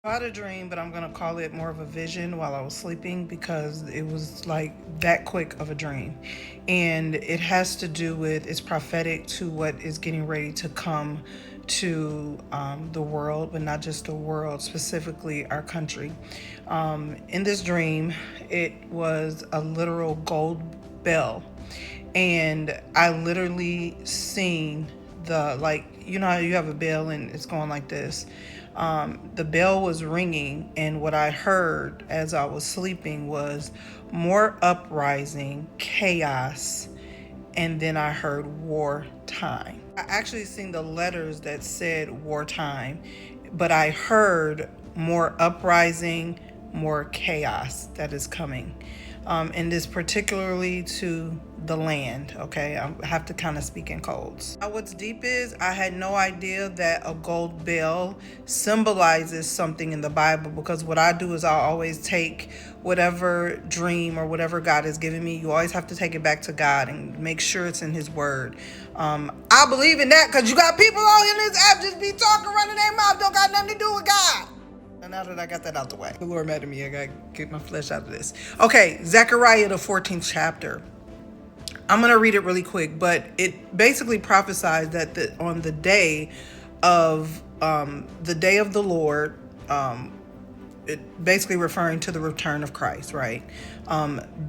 I had a dream, but I'm gonna call it more of a vision while I was sleeping because it was like that quick of a dream. And it has to do with, it's prophetic to what is getting ready to come to the world, but not just the world, specifically our country. In this dream, it was a literal gold bell. And I literally seen the, like, you know how you have a bell and it's going like this. The bell was ringing, and what I heard as I was sleeping was more uprising, chaos, and then I heard wartime. I actually seen the letters that said wartime, but I heard more uprising, more chaos that is coming. And this particularly to the land. Okay, I have to kind of speak in codes. Now, what's deep is I had no idea that a gold bell symbolizes something in the Bible, because what I do is I'll always take whatever dream or whatever God has given me. You always have to take it back to God and make sure it's in His Word. I believe in that because you got people on in this app just be talking, running their mouth, don't got nothing to do with God. And now that I got that out the way, the Lord mad at me. I gotta get my flesh out of this. Okay, Zechariah, the 14th chapter. I'm gonna read it really quick, but it basically prophesies that on the day of the Lord, it basically referring to the return of Christ, right?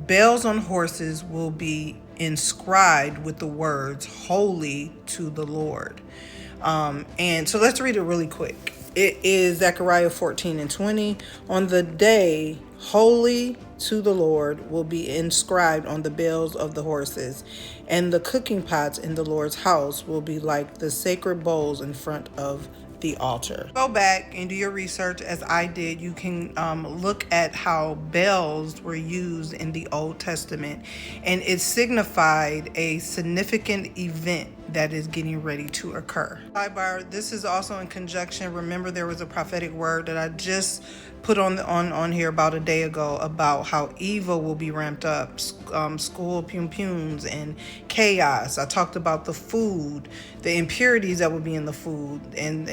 Bells on horses will be inscribed with the words "Holy to the Lord." And so let's read it really quick. It is Zechariah 14:20. On the day, holy to the Lord will be inscribed on the bells of the horses, and the cooking pots in the Lord's house will be like the sacred bowls in front of the altar. Go back and do your research as I did. You can look at how bells were used in the Old Testament, and it signified a significant event that is getting ready to occur. Sidebar, this is also in conjunction. Remember, there was a prophetic word that I just put on here about a day ago about how evil will be ramped up, school pum-pums and chaos. I talked about the food, the impurities that would be in the food, and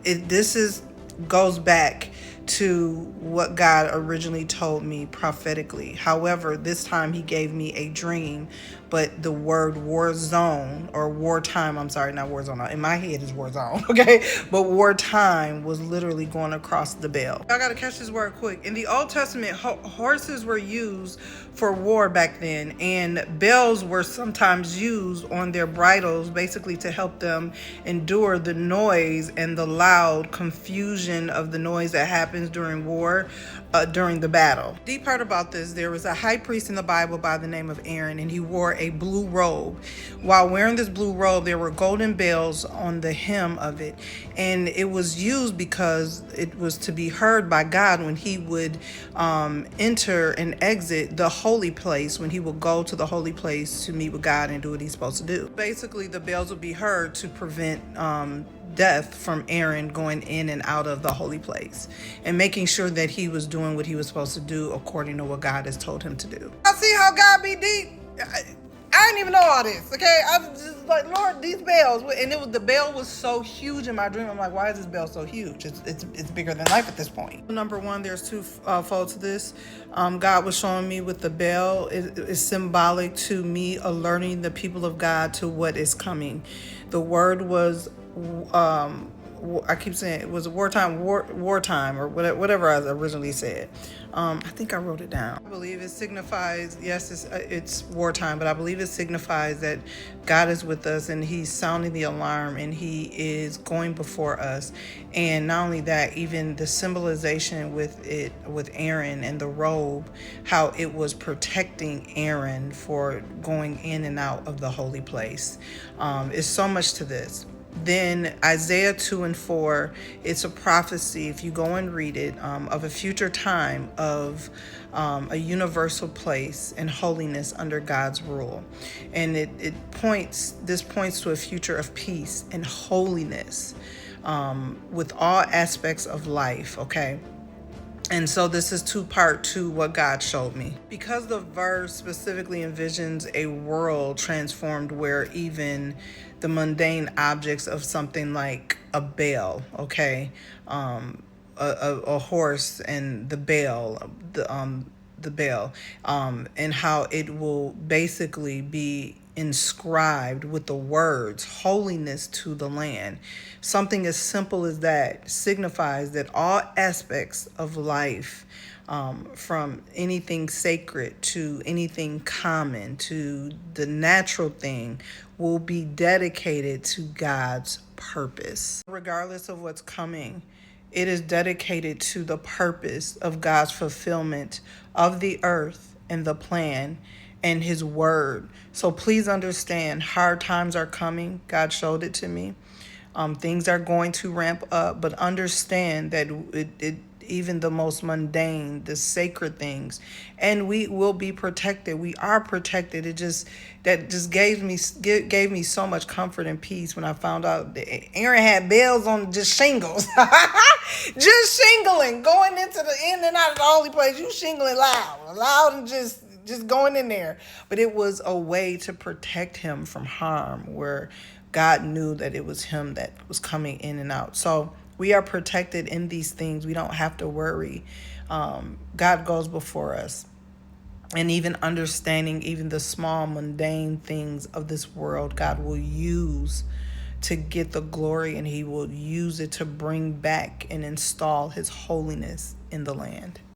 this goes back to what God originally told me prophetically. However, this time He gave me a dream, but the word war zone or wartime, I'm sorry, not war zone. In my head is war zone, okay? But wartime was literally going across the bell. I gotta catch this word quick. In the Old Testament, horses were used for war back then, and bells were sometimes used on their bridles, basically to help them endure the noise and the loud confusion of the noise that happens during war, during the battle. Deep part about this, there was a high priest in the Bible by the name of Aaron, and he wore a blue robe. While wearing this blue robe, there were golden bells on the hem of it, and it was used because it was to be heard by God when He would enter and exit the holy place, when He would go to the holy place to meet with God and do what He's supposed to do. Basically, the bells would be heard to prevent death from Aaron going in and out of the holy place, and making sure that he was doing what he was supposed to do according to what God has told him to do. I see how God be deep. I didn't even know all this, okay? I was just like, Lord, these bells. And the bell was so huge in my dream. I'm like, why is this bell so huge? It's bigger than life at this point. Number one, there's two folds to this. God was showing me with the bell is symbolic to me alerting the people of God to what is coming. The word was I keep saying it was wartime or whatever I originally said. I think I wrote it down. I believe it signifies, yes, it's wartime, but I believe it signifies that God is with us and He's sounding the alarm and He is going before us. And not only that, even the symbolization with Aaron and the robe, how it was protecting Aaron for going in and out of the holy place. It's so much to this. Then Isaiah 2:4, it's a prophecy, if you go and read it, of a future time of a universal place and holiness under God's rule. And this points to a future of peace and holiness with all aspects of life, okay? And so this is part to what God showed me. Because the verse specifically envisions a world transformed where even the mundane objects of something like a bell, okay, a horse and the bell, the bell, and how it will basically be inscribed with the words holiness to the land. Something as simple as that signifies that all aspects of life, from anything sacred to anything common to the natural thing, will be dedicated to God's purpose. Regardless of what's coming, it is dedicated to the purpose of God's fulfillment of the earth and the plan and his word. So please understand, hard times are coming. God showed it to me. Things are going to ramp up, but understand that even the most mundane, the sacred things, and we will be protected. We are protected. That just gave me so much comfort and peace when I found out that Aaron had bells on just shingles, just shingling, going into the in and out of the holy place. You shingling loud, and just going in there. But it was a way to protect him from harm, where God knew that it was him that was coming in and out. So we are protected in these things. We don't have to worry. God goes before us. And even understanding even the small mundane things of this world, God will use to get the glory, and he will use it to bring back and install his holiness in the land.